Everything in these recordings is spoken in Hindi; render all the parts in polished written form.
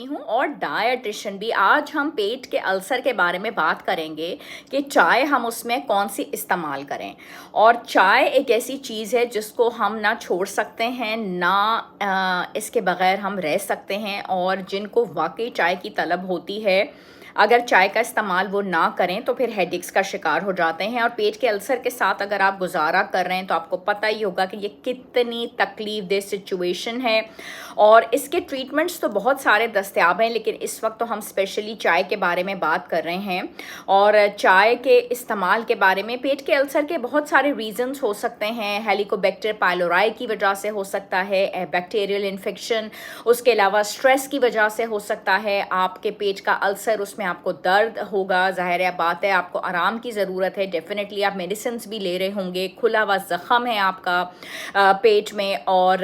हूँ और डायटिशियन भी। आज हम पेट के अल्सर के बारे में बात करेंगे कि चाय हम उसमें कौन सी इस्तेमाल करें। और चाय एक ऐसी चीज़ है जिसको हम ना छोड़ सकते हैं ना इसके बगैर हम रह सकते हैं। और जिनको वाकई चाय की तलब होती है, अगर चाय का इस्तेमाल वो ना करें तो फिर हेडेक्स का शिकार हो जाते हैं। और पेट के अल्सर के साथ अगर आप गुजारा कर रहे हैं तो आपको पता ही होगा कि ये कितनी तकलीफ़देह सिचुएशन है। और इसके ट्रीटमेंट्स तो बहुत सारे दस्तयाब हैं, लेकिन इस वक्त तो हम स्पेशली चाय के बारे में बात कर रहे हैं। और चाय के इस्तेमाल के बारे में पेट के अल्सर के बहुत सारे रीज़न्स हो सकते हैं। हेलिकोबैक्टर पाइलोराई की वजह से हो सकता है, बैक्टीरियल इन्फेक्शन, उसके अलावा स्ट्रेस की वजह से हो सकता है। आपके पेट का अल्सर, उसमें आपको दर्द होगा, ज़ाहिर है बात है, आपको आराम की ज़रूरत है। डेफिनेटली आप मेडिसिन भी ले रहे होंगे, खुला हुआ ज़ख़म है आपका पेट में, और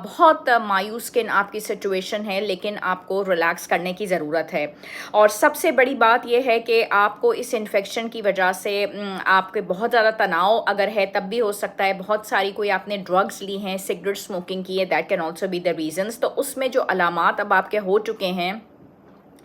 बहुत मायूस किन आपकी सिचुएशन है, लेकिन आपको रिलैक्स करने की ज़रूरत है। और सबसे बड़ी बात यह है कि आपको इस इन्फेक्शन की वजह से आपके बहुत ज़्यादा तनाव अगर है तब भी हो सकता है। बहुत सारी कोई आपने ड्रग्स ली हैं, सिगरेट स्मोकिंग की है, that can also be the reasons. तो उसमें जो अलामात अब आपके हो चुके हैं,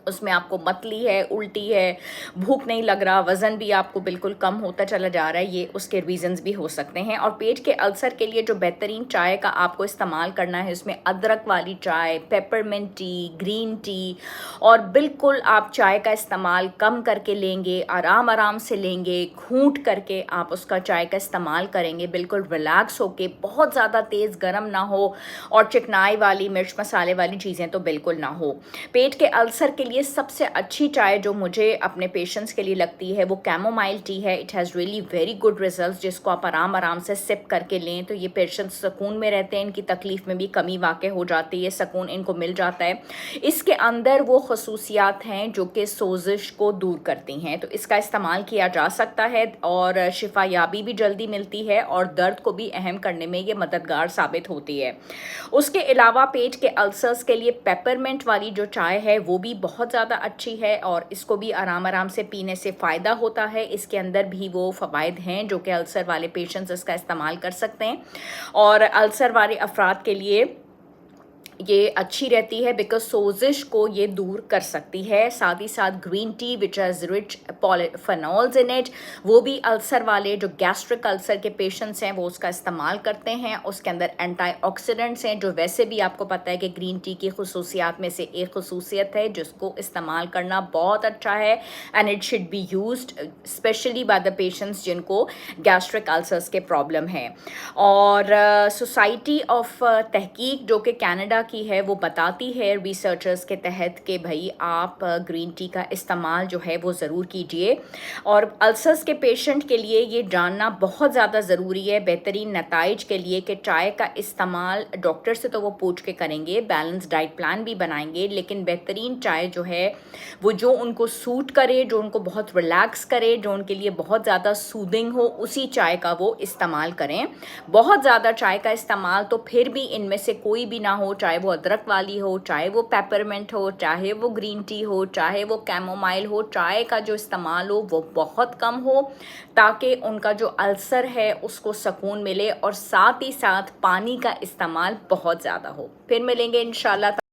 उसमें आपको मतली है, उल्टी है, भूख नहीं लग रहा, वज़न भी आपको बिल्कुल कम होता चला जा रहा है, ये उसके रीज़न्स भी हो सकते हैं। और पेट के अल्सर के लिए जो बेहतरीन चाय का आपको इस्तेमाल करना है, उसमें अदरक वाली चाय, पेपरमिंट टी, ग्रीन टी, और बिल्कुल आप चाय का इस्तेमाल कम करके लेंगे, आराम आराम से लेंगे, घूंट करके आप उसका चाय का इस्तेमाल करेंगे, बिल्कुल रिलैक्स होके, बहुत ज़्यादा तेज़ गर्म ना हो और चिकनाई वाली, मिर्च मसाले वाली चीज़ें तो बिल्कुल ना हो। पेट के अल्सर के लिए सबसे अच्छी चाय जो मुझे अपने पेशेंट्स के लिए लगती है वो कैमोमाइल टी है। It has really very good results, जिसको आप आराम आराम से सिप करके लें तो ये पेशेंट्स सुकून में रहते हैं, इनकी तकलीफ़ में भी कमी वाक़ई हो जाती है, सुकून इनको मिल जाता है। इसके अंदर वो खसूसियात हैं जो कि सोजिश को दूर करती हैं, तो इसका इस्तेमाल किया जा सकता है और शिफायाबी भी जल्दी मिलती है और दर्द को भी अहम करने में ये मददगार साबित होती है। उसके अलावा पेट के अल्सर्स के लिए पेपरमिंट वाली जो चाय है वो भी बहुत ज़्यादा अच्छी है और इसको भी आराम आराम से पीने से फ़ायदा होता है। इसके अंदर भी वो फ़वाइद हैं जो कि अल्सर वाले पेशेंट्स इसका इस्तेमाल कर सकते हैं और अल्सर वाले अफराद के लिए ये अच्छी रहती है बिकॉज सोजिश को ये दूर कर सकती है। साथ ही साथ green tea which has rich polyphenols in it, वो भी अल्सर वाले जो गैस्ट्रिक अल्सर के पेशेंट्स हैं वो उसका इस्तेमाल करते हैं। उसके अंदर एंटीऑक्सीडेंट्स हैं जो वैसे भी आपको पता है कि ग्रीन टी की खसूसियात में से एक खसूसियत है जिसको इस्तेमाल करना बहुत अच्छा है and it should be used specially by the patients जिनको गैस्ट्रिक अल्सर्स के प्रॉब्लम है। और सोसाइटी ऑफ तहकीक जो कि कनाडा की है वो बताती है रिसर्चर्स के तहत कि भाई आप ग्रीन टी का इस्तेमाल जो है वो ज़रूर कीजिए। और अल्सर्स के पेशेंट के लिए ये जानना बहुत ज़्यादा ज़रूरी है बेहतरीन नताइज के लिए कि चाय का इस्तेमाल डॉक्टर से तो वो पूछ के करेंगे, बैलेंस डाइट प्लान भी बनाएंगे, लेकिन बेहतरीन चाय जो है वो जो उनको सूट करे, जो उनको बहुत रिलैक्स करे, जो उनके लिए बहुत ज़्यादा सूदिंग हो, उसी चाय का वो इस्तेमाल करें। बहुत ज़्यादा चाय का इस्तेमाल तो फिर भी इनमें से कोई भी ना हो, चाहे वो अदरक वाली हो, चाहे वो पेपरमिंट हो, चाहे वो ग्रीन टी हो, चाहे वो कैमोमाइल हो, चाय का जो इस्तेमाल हो वो बहुत कम हो ताकि उनका जो अल्सर है उसको सुकून मिले। और साथ ही साथ पानी का इस्तेमाल बहुत ज़्यादा हो। फिर मिलेंगे इंशाल्लाह।